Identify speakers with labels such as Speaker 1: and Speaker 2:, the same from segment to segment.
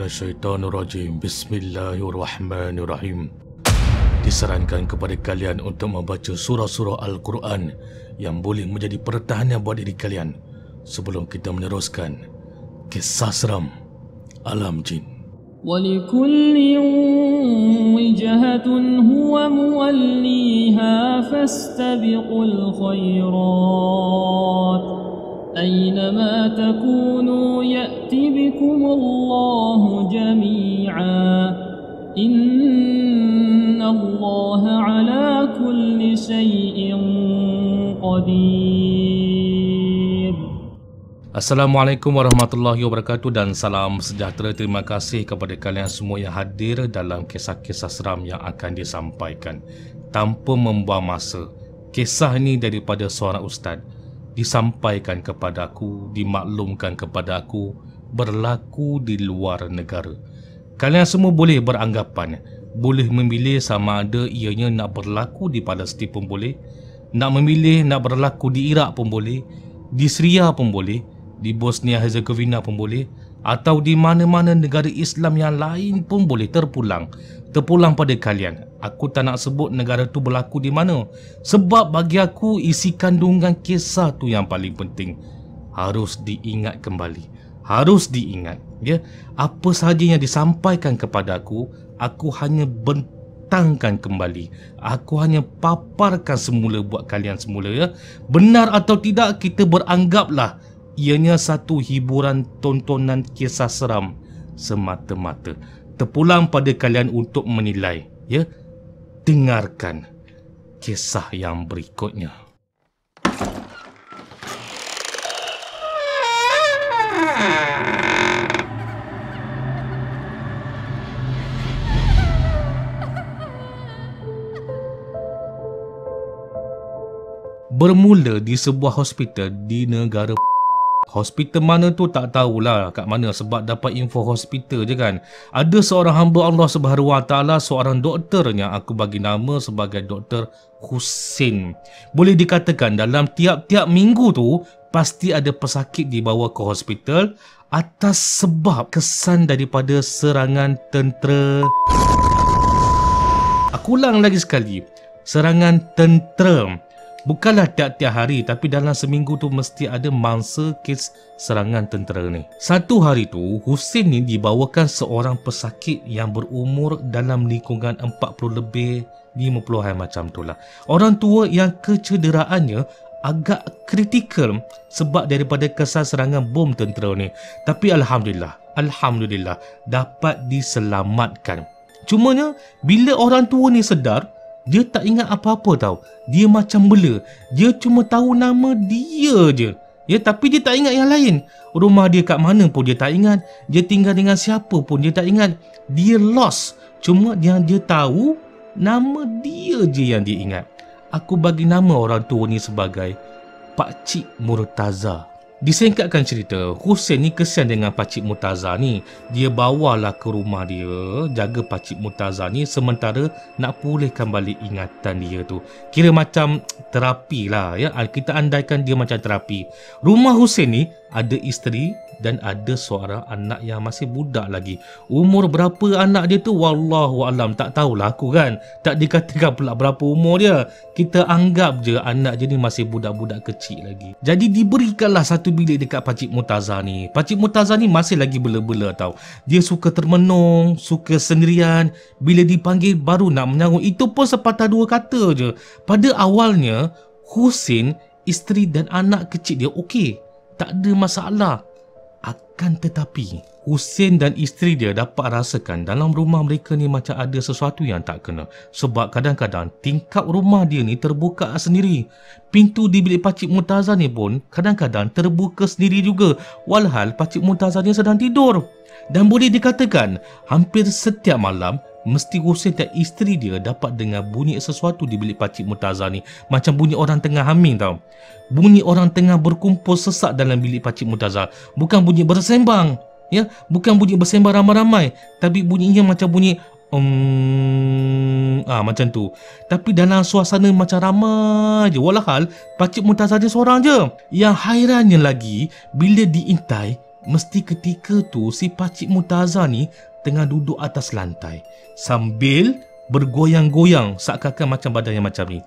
Speaker 1: minasyaitonirrajim. Bismillahirrahmanirrahim. Disarankan kepada kalian untuk membaca surah-surah Al-Quran yang boleh menjadi pertahanan buat diri kalian sebelum kita meneruskan kisah seram alam jin.
Speaker 2: وَلِكُلٍّ وِجْهَةٌ هُوَ مُوَلِّيهَا فَاسْتَبِقُوا الْخَيْرَاتِ أَيْنَمَا تَكُونُوا يَأْتِ بِكُمُ اللَّهُ جَمِيعًا إِنَّ اللَّهَ عَلَى كُلِّ شَيْءٍ قَدِيرٌ.
Speaker 1: Assalamualaikum warahmatullahi wabarakatuh dan salam sejahtera. Terima kasih kepada kalian semua yang hadir dalam kisah-kisah seram yang akan disampaikan. Tanpa membuang masa, kisah ini daripada seorang ustaz disampaikan kepada aku, dimaklumkan kepada aku, berlaku di luar negara. Kalian semua boleh beranggapan, boleh memilih sama ada ianya nak berlaku di Palestin pun boleh, nak memilih nak berlaku di Iraq pun boleh, di Syria pun boleh, di Bosnia Herzegovina pun boleh, atau di mana-mana negara Islam yang lain pun boleh. Terpulang pada kalian. Aku tak nak sebut negara tu berlaku di mana, sebab bagi aku isi kandungan kisah tu yang paling penting harus diingat kembali, harus diingat ya. Apa sahaja yang disampaikan kepada aku hanya bentangkan kembali, aku hanya paparkan semula buat kalian semula ya. Benar atau tidak, kita beranggaplah ianya satu hiburan tontonan kisah seram semata-mata. Terpulang pada kalian untuk menilai ya. Dengarkan kisah yang berikutnya. Bermula di sebuah hospital di negara hospital mana tu tak tahulah kat mana, sebab dapat info hospital je kan. Ada seorang hamba Allah Subhanahu Wa Taala, seorang doktornya, aku bagi nama sebagai Dr. Husin. Boleh dikatakan dalam tiap-tiap minggu tu pasti ada pesakit dibawa ke hospital atas sebab kesan daripada serangan tentera. Aku ulang lagi sekali, serangan tentera. Bukanlah tiap-tiap hari, tapi dalam seminggu tu mesti ada mangsa kes serangan tentera ni. Satu hari tu, Husin ni dibawakan seorang pesakit yang berumur dalam lingkungan 40 lebih 50-an macam tu lah. Orang tua yang kecederaannya agak kritikal sebab daripada kesan serangan bom tentera ni. Tapi Alhamdulillah dapat diselamatkan. Cumanya bila orang tua ni sedar, dia tak ingat apa-apa tau. Dia macam bela. Dia cuma tahu nama dia je ya, tapi dia tak ingat yang lain. Rumah dia kat mana pun dia tak ingat. Dia tinggal dengan siapa pun dia tak ingat. Dia lost. Cuma yang dia tahu, nama dia je yang dia ingat. Aku bagi nama orang tua ni sebagai Pakcik Murtaza. Disingkatkan cerita, Husin ni kesian dengan Pakcik Murtaza ni. Dia bawalah ke rumah dia, jaga Pakcik Murtaza ni sementara nak pulihkan balik ingatan dia tu. Kira macam terapi lah ya. Kita andaikan dia macam terapi. Rumah Husin ni ada isteri dan ada seorang anak yang masih budak lagi. Umur berapa anak dia tu wallahualam, tak tahulah aku kan. Tak dikatakan pula berapa umur dia. Kita anggap je anak dia ni masih budak-budak kecil lagi. Jadi diberikanlah satu bilik dekat Pakcik Murtaza ni. Pakcik Murtaza ni masih lagi bela-bela tau. Dia suka termenung, suka sendirian. Bila dipanggil baru nak menyangut. Itu pun sepatah dua kata je. Pada awalnya Husin, isteri dan anak kecil dia okey, tak ada masalah. Akan tetapi Husin dan isteri dia dapat rasakan dalam rumah mereka ni macam ada sesuatu yang tak kena. Sebab kadang-kadang tingkap rumah dia ni terbuka sendiri. Pintu di bilik Pakcik Murtaza ni pun kadang-kadang terbuka sendiri juga, walhal Pakcik Murtaza ni sedang tidur. Dan boleh dikatakan hampir setiap malam mesti Husin dan isteri dia dapat dengar bunyi sesuatu di bilik Pakcik Murtaza ni. Macam bunyi orang tengah hamil tau. Bunyi orang tengah berkumpul sesak dalam bilik Pakcik Murtaza. Bukan bunyi bersembang ya, bukan bunyi bersembang ramai-ramai, tapi bunyinya macam bunyi macam tu. Tapi dalam suasana macam ramai je, walhal Pakcik Murtaza dia seorang je. Yang hairannya lagi, bila diintai mesti ketika tu si Pakcik Murtaza ni tengah duduk atas lantai sambil bergoyang-goyang seakan-akan macam badannya macam ni.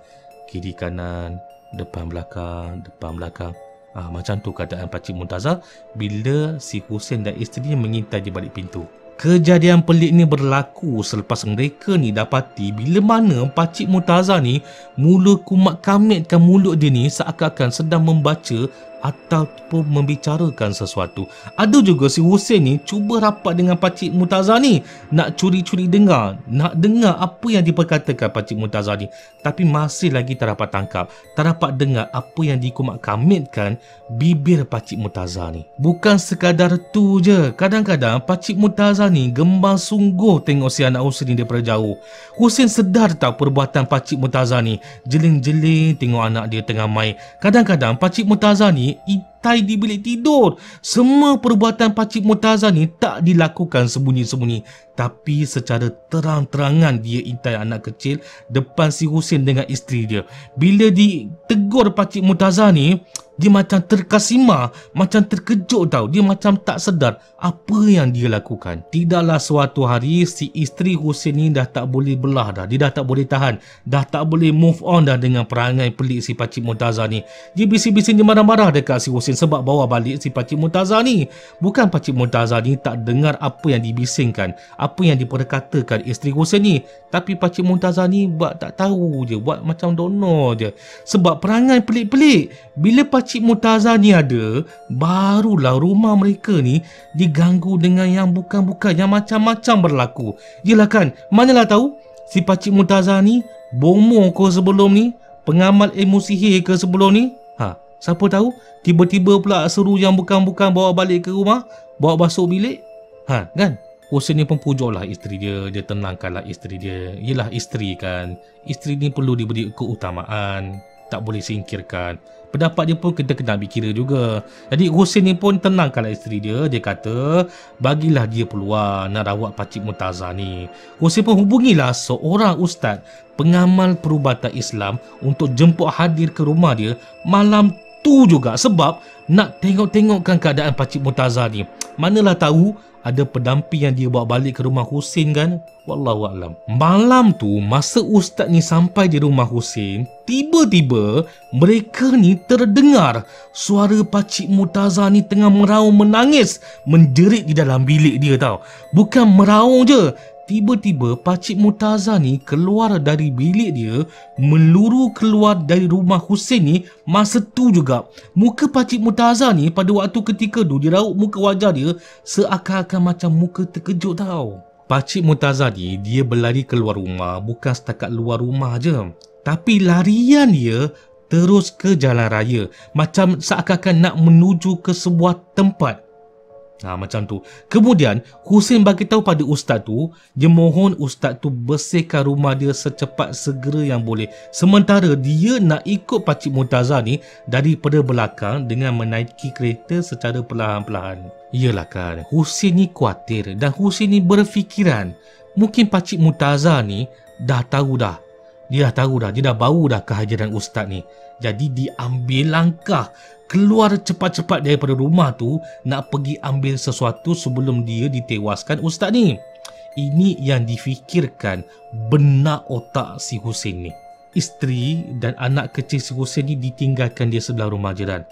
Speaker 1: Kiri kanan, depan belakang, depan belakang. Macam tu keadaan Pakcik Murtaza bila si Hussein dan isteri mengintai di balik pintu. Kejadian pelik ni berlaku selepas mereka ni dapati bila mana Pakcik Murtaza ni mula kumat kamitkan mulut dia ni seakan-akan sedang membaca ataupun membicarakan sesuatu. Ada juga si Hussein ni cuba rapat dengan Pakcik Murtaza ni, nak curi-curi dengar, nak dengar apa yang diperkatakan Pakcik Murtaza ni, tapi masih lagi tak dapat tangkap, tak dapat dengar apa yang dikumat kamitkan bibir Pakcik Murtaza ni. Bukan sekadar tu je, kadang-kadang Pakcik Murtaza ni gembang sungguh tengok si anak Hussein ni daripada jauh. Hussein sedar tak perbuatan Pakcik Murtaza ni, jeling-jeling tengok anak dia tengah main. Kadang-kadang Pakcik Murtaza ni intai di bilik tidur. Semua perbuatan Pakcik Murtaza ni tak dilakukan sembunyi-sembunyi, tapi secara terang-terangan dia intai anak kecil depan si Hussein dengan isteri dia. Bila ditegur Pakcik Murtaza ni, dia macam terkesima, macam terkejut tau. Dia macam tak sedar apa yang dia lakukan. Tidaklah suatu hari si isteri Hussein ni dah tak boleh belah dah. Dia dah tak boleh tahan, dah tak boleh move on dah dengan perangai pelik si Pakcik Murtaza ni. Dia bising-bising, dia marah-marah dekat si Hussein sebab bawa balik si Pakcik Murtaza ni. Bukan Pakcik Murtaza ni tak dengar apa yang dibisingkan, apa yang diperkatakan isteri Hussein ni, tapi Pakcik Murtaza ni buat tak tahu je, buat macam don't know je. Sebab perangai pelik-pelik. Bila Pakcik Murtaza ni ada, barulah rumah mereka ni diganggu dengan yang bukan-bukan, yang macam-macam berlaku. Yelah kan, manalah tahu si Pakcik Murtaza ni bomoh ke sebelum ni, pengamal ilmu sihir ke sebelum ni. Siapa tahu tiba-tiba pula seru yang bukan-bukan bawa balik ke rumah, bawa basuh bilik. Kan? Hussein ni pun pujuklah isteri dia, dia tenangkanlah isteri dia. Yelah isteri kan, isteri ni perlu diberi keutamaan, tak boleh singkirkan. Pendapat dia pun kita kena ambil kira juga. Jadi Hussein ni pun tenangkanlah isteri dia. Dia kata bagilah dia peluang nak rawat Pakcik Murtaza ni. Hussein pun hubungilah seorang ustaz pengamal perubatan Islam untuk jemput hadir ke rumah dia malam tu juga, sebab nak tengok-tengokkan keadaan Pakcik Murtaza ni. Manalah tahu ada pendamping yang dia bawa balik ke rumah Hussein kan. Wallahualam. Malam tu masa ustaz ni sampai di rumah Hussein, tiba-tiba mereka ni terdengar suara Pakcik Murtaza ni tengah meraung menangis, menjerit di dalam bilik dia tau. Bukan meraung je, tiba-tiba Pakcik Murtaza ni keluar dari bilik dia, meluru keluar dari rumah Hussein ni. Masa tu juga muka Pakcik Murtaza ni pada waktu ketika tu, dia raut muka wajah dia seakan-akan macam muka terkejut tau. Pakcik Murtaza ni dia berlari keluar rumah, bukan setakat luar rumah je, tapi larian dia terus ke jalan raya, macam seakan-akan nak menuju ke sebuah tempat. Macam tu. Kemudian Hussein bagi tahu pada ustaz tu, dia mohon ustaz tu bersihkan rumah dia secepat segera yang boleh. Sementara dia nak ikut Pakcik Murtaza ni daripada belakang dengan menaiki kereta secara perlahan-lahan. Iyalah kan, Hussein ni khawatir dan Hussein ni berfikiran mungkin Pakcik Murtaza ni dah tahu dah. Dia dah bau dah kehadiran ustaz ni. Jadi dia ambil langkah keluar cepat-cepat daripada rumah tu nak pergi ambil sesuatu sebelum dia ditewaskan ustaz ni. Ini yang difikirkan benak otak si Hussein ni. Isteri dan anak kecil si Hussein ni ditinggalkan dia sebelah rumah jiran.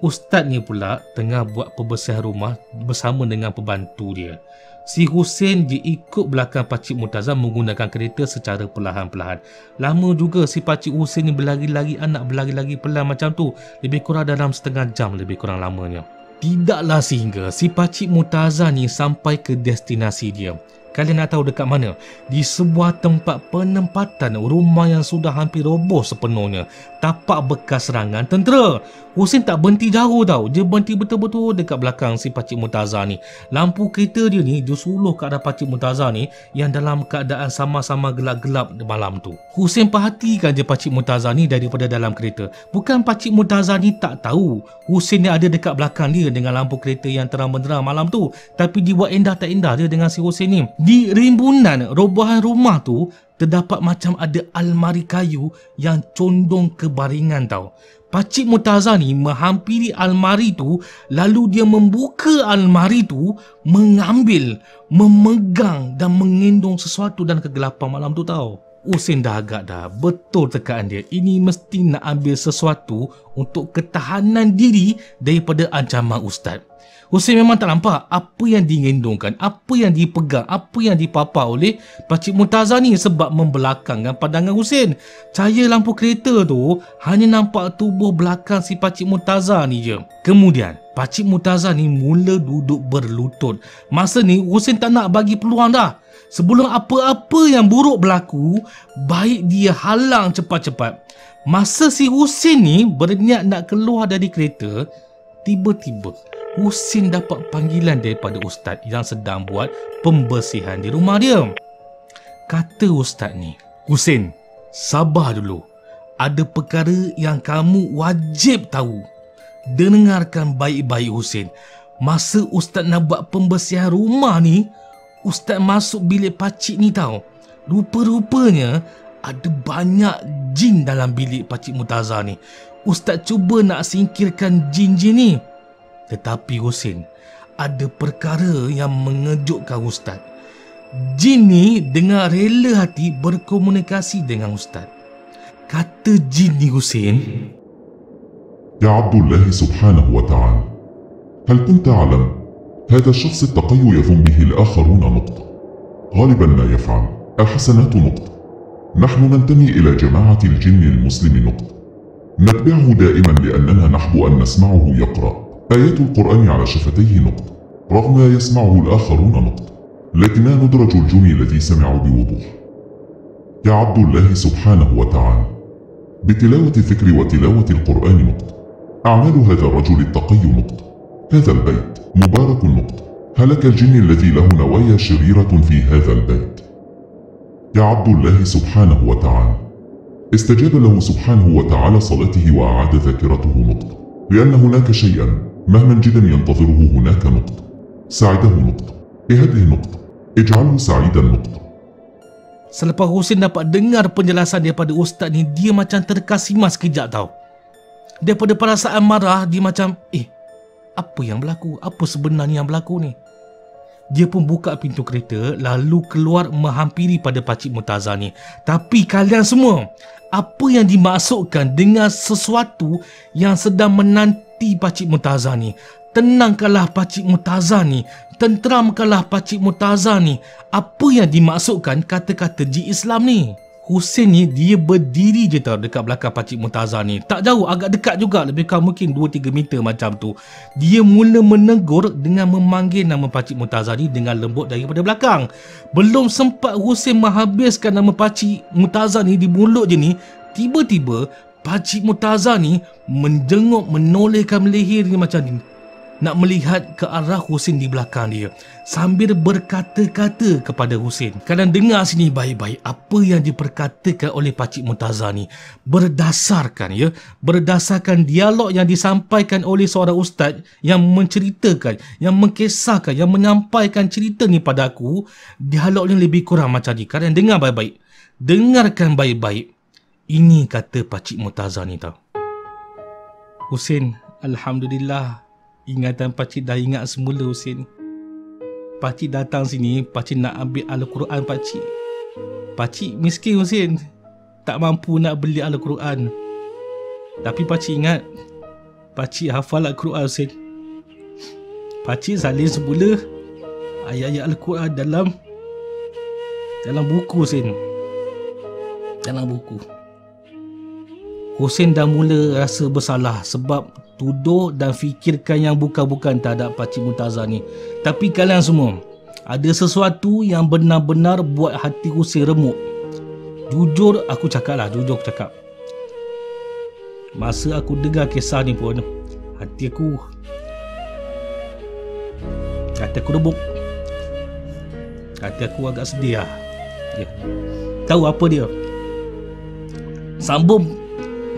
Speaker 1: Ustaz ni pula tengah buat pembersihan rumah bersama dengan pembantu dia. Si Hussein dia ikut belakang Pakcik Murtaza menggunakan kereta secara perlahan-lahan. Lama juga si Pakcik Hussein ni berlari-lari, anak berlari-lari pelan macam tu. Lebih kurang dalam setengah jam lebih kurang lamanya. Tidaklah sehingga si Pakcik Murtaza ni sampai ke destinasi dia. Kalian nak tahu dekat mana? Di sebuah tempat penempatan rumah yang sudah hampir roboh sepenuhnya. Tapak bekas serangan tentera. Hussein tak berhenti jauh tau. Dia berhenti betul-betul dekat belakang si Pakcik Murtaza ni. Lampu kereta dia ni dia suluh ke arah Pakcik Murtaza ni yang dalam keadaan sama-sama gelap-gelap malam tu. Hussein perhatikan je Pakcik Murtaza ni daripada dalam kereta. Bukan Pakcik Murtaza ni tak tahu Hussein ni ada dekat belakang dia dengan lampu kereta yang terang benderang malam tu. Tapi dia buat endah tak endah dia dengan si Hussein ni. Di rimbunan robohan rumah tu terdapat macam ada almari kayu yang condong ke baringan tau. Pakcik Murtaza ni menghampiri almari tu, lalu dia membuka almari tu, mengambil, memegang dan mengendong sesuatu dalam kegelapan malam tu tau. Husin dah agak dah, betul tekaan dia. Ini mesti nak ambil sesuatu untuk ketahanan diri daripada ancaman ustaz. Husin memang tak nampak apa yang digendongkan, apa yang dipegang, apa yang dipapar oleh Pakcik Murtaza ni sebab membelakangkan pandangan Husin. Cahaya lampu kereta tu hanya nampak tubuh belakang si Pakcik Murtaza ni je. Kemudian, Pakcik Murtaza ni mula duduk berlutut. Masa ni, Husin tak nak bagi peluang dah. Sebelum apa-apa yang buruk berlaku, baik dia halang cepat-cepat. Masa si Husin ni berniat nak keluar dari kereta, tiba-tiba Husin dapat panggilan daripada ustaz yang sedang buat pembersihan di rumah dia. Kata ustaz ni, "Husin, sabar dulu. Ada perkara yang kamu wajib tahu. Dengarkan baik-baik Husin. Masa ustaz nak buat pembersihan rumah ni, ustaz masuk bilik pakcik ni tau. Rupa-rupanya ada banyak jin dalam bilik Pakcik Murtaza ni. Ustaz cuba nak singkirkan jin-jin ni. Tetapi Husin, ada perkara yang mengejutkan ustaz. Jin ni dengan rela hati berkomunikasi dengan ustaz." Kata jin ni Husin,
Speaker 3: يا عبد الله سبحانه وتعالى، هل كنت تعلم هذا الشخص التقي يظن به الآخرون نقطة، غالبا ما يفعل الحسنات نقطة. نحن ننتمي إلى جماعة الجن المسلم نقطة، نتبعه دائما لأننا نحب أن نسمعه يقرأ آيات القرآن على شفتيه نقطة، رغم ما يسمعه الآخرون نقطة، لكننا ندرج الجن الذي سمعوا بوضوح. يا عبد الله سبحانه وتعالى، بتلاوة الذكر وتلاوة القرآن نقطة، أعمال هذا الرجل التقي نقطة، هذا البيت مبارك نقطة، هلك الجن الذي له نوايا شريرة في هذا البيت. يا عبد الله سبحانه وتعالى، استجاب له سبحانه وتعالى صلاته وأعاد ذاكرته نقطة، لأن هناك شيئا مهما جدا ينتظره هناك نقطة، ساعده نقطة، اهده نقطة، اجعله سعيدا نقطة.
Speaker 1: Selepas Husin dapat dengar penjelasan daripada ustaz ni, dia macam terkesima sekejap tau. Daripada perasaan marah, dia macam, apa yang berlaku? Apa sebenarnya yang berlaku ni? Dia pun buka pintu kereta, lalu keluar menghampiri pada Pakcik Murtaza ni. Tapi kalian semua, apa yang dimaksudkan dengan sesuatu yang sedang menanti Pakcik Murtaza ni? Tenangkanlah Pakcik Murtaza ni. Tenteramkanlah Pakcik Murtaza ni. Apa yang dimaksudkan kata-kata jin Islam ni? Husin ni dia berdiri je tau dekat belakang Pakcik Murtaza ni. Tak jauh, agak dekat juga. Lebih kurang mungkin 2-3 meter macam tu. Dia mula menegur dengan memanggil nama Pakcik Murtaza ni dengan lembut daripada belakang. Belum sempat Husin menghabiskan nama Pakcik Murtaza ni di mulut je ni, tiba-tiba Pakcik Murtaza ni menjenguk, menolehkan leher dia macam ni, nak melihat ke arah Husin di belakang dia sambil berkata-kata kepada Husin. Kalian dengar sini baik-baik apa yang diperkatakan oleh Pakcik Murtaza ni. Berdasarkan dialog yang disampaikan oleh seorang ustaz yang menceritakan, yang mengkisahkan, yang menyampaikan cerita ni pada aku. Dialog ni lebih kurang macam ni. Kalian dengar baik-baik. Dengarkan baik-baik. Ini kata Pakcik Murtaza ni tau. "Husin, alhamdulillah, ingatan pakcik dah ingat semula Husin. Pakcik datang sini, pakcik nak ambil Al-Quran pakcik. Pakcik miskin Husin, tak mampu nak beli Al-Quran. Tapi pakcik ingat, pakcik hafal Al-Quran Husin. Pakcik salin semula ayat-ayat Al-Quran dalam buku Husin. Dalam buku." Husin dah mula rasa bersalah sebab tuduh dan fikirkan yang bukan-bukan terhadap Pakcik Murtaza ni. Tapi kalian semua, ada sesuatu yang benar-benar buat hati Husin remuk. Jujur aku cakap. Masa aku dengar kisah ni pun, hati aku rebuk. Hati aku agak sedih lah. Tahu apa dia?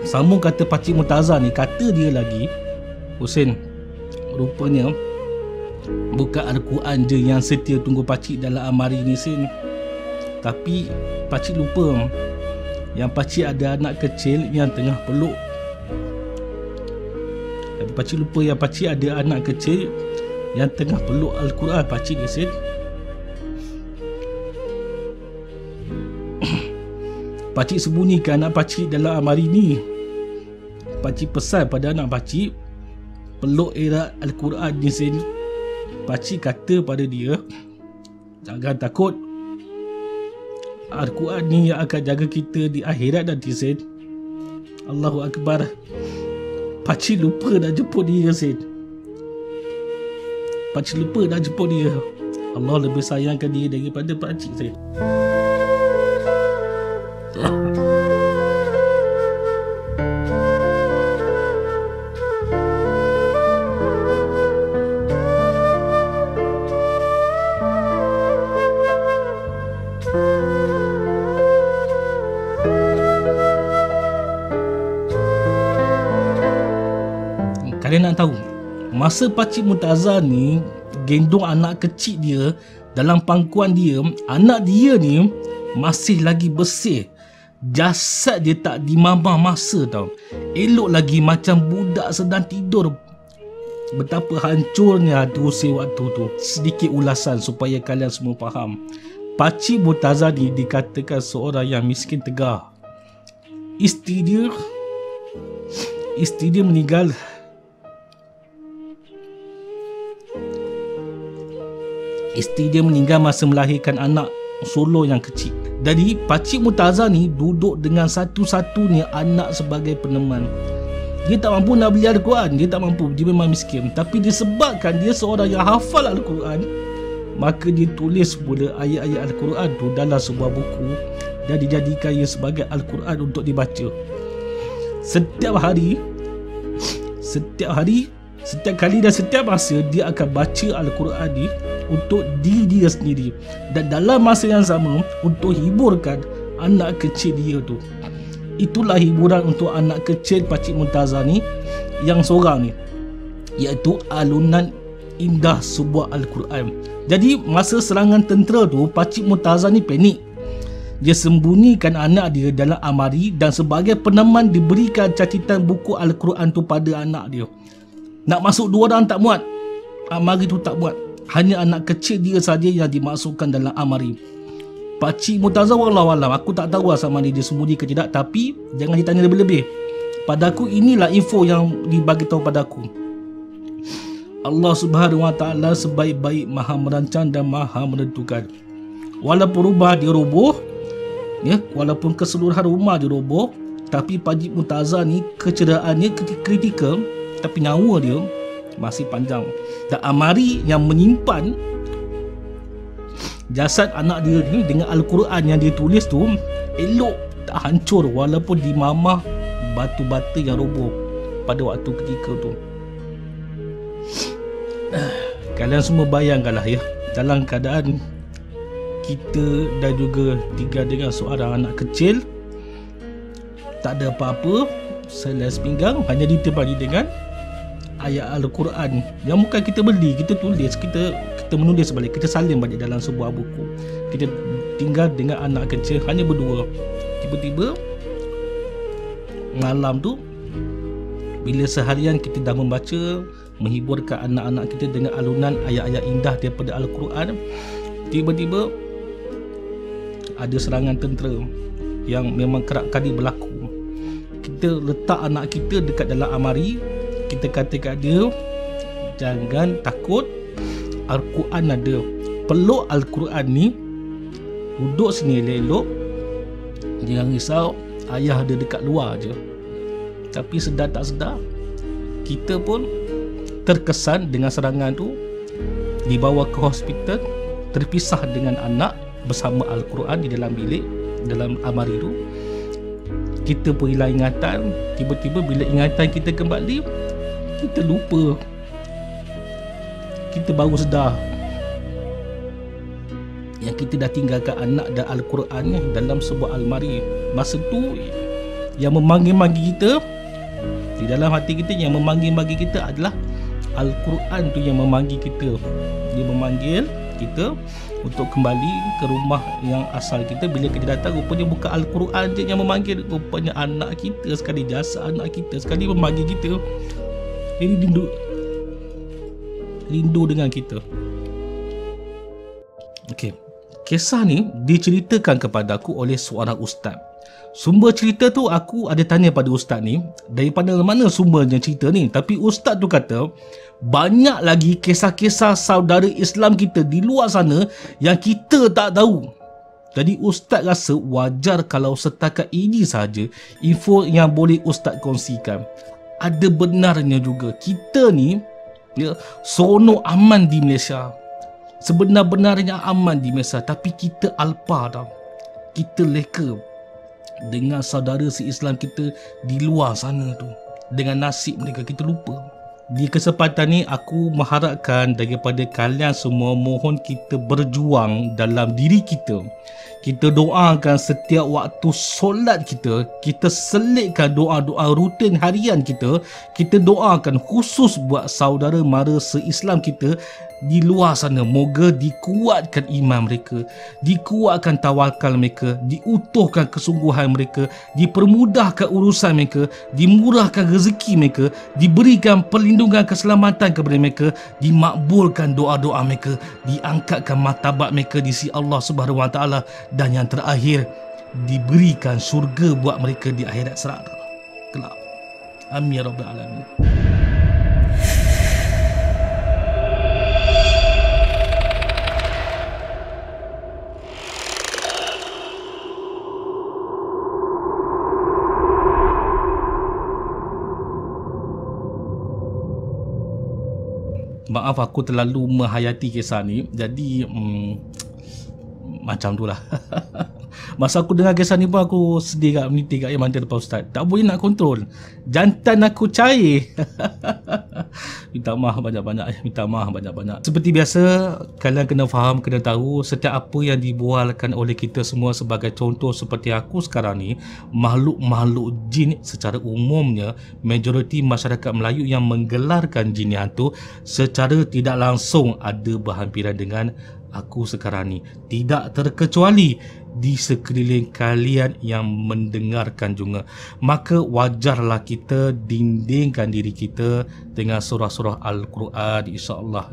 Speaker 1: Sambung kata Pakcik Murtaza ni, kata dia lagi, "Husin, rupanya bukan Al-Quran je yang setia tunggu pakcik dalam almari ni Sin. Tapi pakcik lupa yang pakcik ada anak kecil yang tengah peluk. Pakcik lupa yang pakcik ada anak kecil yang tengah peluk Al-Quran pakcik ni Sid. Pakcik sembunyikan anak pakcik dalam amari ni. Pakcik pesan pada anak pakcik peluk erat Al-Quran ni Sid. Pakcik kata pada dia, jangan takut, Al-Quran ni yang akan jaga kita di akhirat nanti Sid. Allahu Akbar. Pakcik lupa nak jemput dia Sid. Pakcik lupa nak jemput dia. Allah lebih sayangkan dia daripada pakcik Sid. Kalian nak tahu, masa Pakcik Murtaza ni gendong anak kecil dia dalam pangkuan dia, anak dia ni masih lagi bersih. Jasad dia tak dimamah masa tau. Elok lagi macam budak sedang tidur. Betapa hancurnya usia waktu tu. Sedikit ulasan supaya kalian semua faham. Pakcik Murtaza ni dikatakan seorang yang miskin tegar. Isteri dia meninggal masa melahirkan anak solo yang kecil. Jadi Pakcik Murtaza ni duduk dengan satu-satunya anak sebagai peneman. Dia tak mampu nak beli Al-Quran, dia tak mampu, dia memang miskin. Tapi disebabkan dia seorang yang hafal Al-Quran, maka dia tulis pula ayat-ayat Al-Quran tu dalam sebuah buku dan dijadikan ia sebagai Al-Quran untuk dibaca. Setiap kali dan setiap masa dia akan baca Al-Quran ni untuk diri dia sendiri, dan dalam masa yang sama untuk hiburkan anak kecil dia tu. Itulah hiburan untuk anak kecil Pakcik Murtaza ni yang seorang ni, iaitu alunan indah sebuah Al-Quran. Jadi masa serangan tentera tu, Pakcik Murtaza ni panik. Dia sembunyikan anak dia dalam amari dan sebagai peneman diberikan catatan buku Al-Quran tu pada anak dia. Nak masuk 2 orang tak muat, amari tu tak muat. Hanya anak kecil dia saja yang dimasukkan dalam amari. Pakcik Murtaza wallahualam, aku tak tahu sama dia sembunyi ke tidak, tapi jangan ditanya lebih-lebih. Padaku inilah info yang dibagi tahu padaku. Allah Subhanahu Wa Taala sebaik-baik Maha merancang dan Maha menentukan. Walaupun rumah dia roboh, walaupun keseluruhan rumah dia roboh, tapi Pakcik Murtaza ni kecerahannya kritikal, tapi nyawa dia masih panjang. Dan amari yang menyimpan jasad anak dia ni dengan Al-Quran yang dia tulis tu elok tak hancur walaupun dimamah batu-batu yang roboh pada waktu ketika tu. Kalian semua bayangkanlah ya, dalam keadaan kita dan juga tinggal dengan seorang anak kecil, tak ada apa-apa selain sepinggang, hanya ditemani dengan ayat Al-Quran yang bukan kita beli, kita tulis, kita menulis balik, kita salin balik dalam sebuah buku. Kita tinggal dengan anak kecil hanya berdua. Tiba-tiba malam tu, bila seharian kita dah membaca, menghiburkan anak-anak kita dengan alunan ayat-ayat indah daripada Al-Quran, tiba-tiba ada serangan tentera yang memang kerap kali berlaku. Kita letak anak kita dekat dalam amari. Kita kata kat dia, jangan takut, Al-Quran ada. Peluk Al-Quran ni, duduk sini elok-elok, jangan risau, ayah ada dekat luar je. Tapi sedar tak sedar, kita pun terkesan dengan serangan tu, dibawa ke hospital, terpisah dengan anak bersama Al-Quran di dalam bilik, dalam amari tu. Kita pun hilang ingatan. Tiba-tiba bila ingatan kita kembali, kita lupa. Kita baru sedar yang kita dah tinggalkan anak dan Al-Quran ni dalam sebuah almari. Masa tu yang memanggil-manggil kita di dalam hati kita, yang memanggil-manggil kita adalah Al-Quran tu yang memanggil kita. Dia memanggil kita untuk kembali ke rumah yang asal kita. Bila kita datang, rupanya bukan Al-Quran je yang memanggil, rupanya anak kita sekali, jasa anak kita sekali memanggil kita. Dia rindu dengan kita. Okey. Kisah ni diceritakan kepada aku oleh seorang ustaz. Sumber cerita tu aku ada tanya pada ustaz ni, daripada mana sumbernya cerita ni. Tapi ustaz tu kata banyak lagi kisah-kisah saudara Islam kita di luar sana yang kita tak tahu. Jadi ustaz rasa wajar kalau setakat ini saja info yang boleh ustaz kongsikan. Ada benarnya juga kita ni seronok aman di Malaysia. Sebenar-benarnya aman di Malaysia, tapi kita alpa tau. Kita leka dengan saudara se-Islam kita di luar sana tu, dengan nasib mereka kita lupa. Di kesempatan ni aku mengharapkan daripada kalian semua, mohon kita berjuang dalam diri kita. Kita doakan setiap waktu solat kita, kita selitkan doa-doa rutin harian kita. Kita doakan khusus buat saudara mara se-Islam kita di luar sana. Moga dikuatkan iman mereka, dikuatkan tawakal mereka, diutuhkan kesungguhan mereka, dipermudahkan urusan mereka, dimurahkan rezeki mereka, diberikan perlindungan keselamatan kepada mereka, dimakbulkan doa-doa mereka, diangkatkan martabat mereka di sisi Allah Subhanahu Wa Taala, dan yang terakhir diberikan syurga buat mereka di akhirat kelak. Amin ya rabbal alamin. Maaf aku terlalu menghayati kisah ni. Jadi macam tu lah. Masa aku dengar kisah ni pun aku sedih kat meniti kat mana depan ustaz. Tak boleh nak kontrol. Jantan aku cair. Minta maaf banyak-banyak. Seperti biasa, kalian kena faham, kena tahu setiap apa yang dibualkan oleh kita semua, sebagai contoh seperti aku sekarang ni, makhluk-makhluk jin secara umumnya, majoriti masyarakat Melayu yang menggelarkan jin hantu secara tidak langsung ada berhampiran dengan aku sekarang ni. Tidak terkecuali di sekeliling kalian yang mendengarkan juga. Maka wajarlah kita dindingkan diri kita dengan surah-surah Al-Quran, insya-Allah,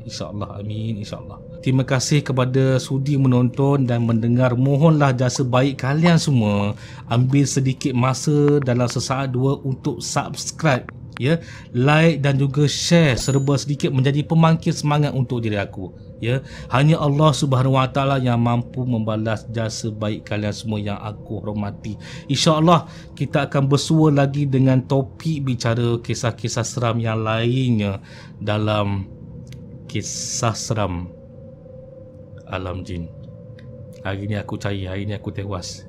Speaker 1: amin, insya-Allah. Terima kasih kepada sudi menonton dan mendengar. Mohonlah jasa baik kalian semua, ambil sedikit masa dalam sesaat dua untuk subscribe, ya, like dan juga share serba sedikit menjadi pembangkit semangat untuk diri aku. Ya, hanya Allah Subhanahu Wa Taala yang mampu membalas jasa baik kalian semua yang aku hormati. InsyaAllah kita akan bersua lagi dengan topik bicara kisah-kisah seram yang lainnya dalam kisah seram alam jin. Hari ni aku cair, hari ni aku tewas.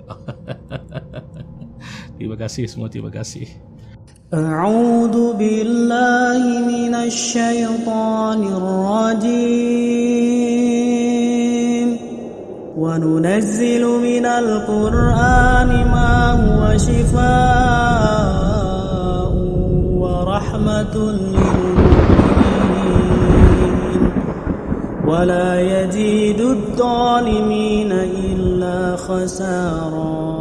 Speaker 1: Terima kasih semua, terima kasih.
Speaker 2: أعوذ بالله من الشيطان الرجيم وننزل من القرآن ما هو شفاء ورحمة للمؤمنين ولا يزيد الظالمين إلا خسارا.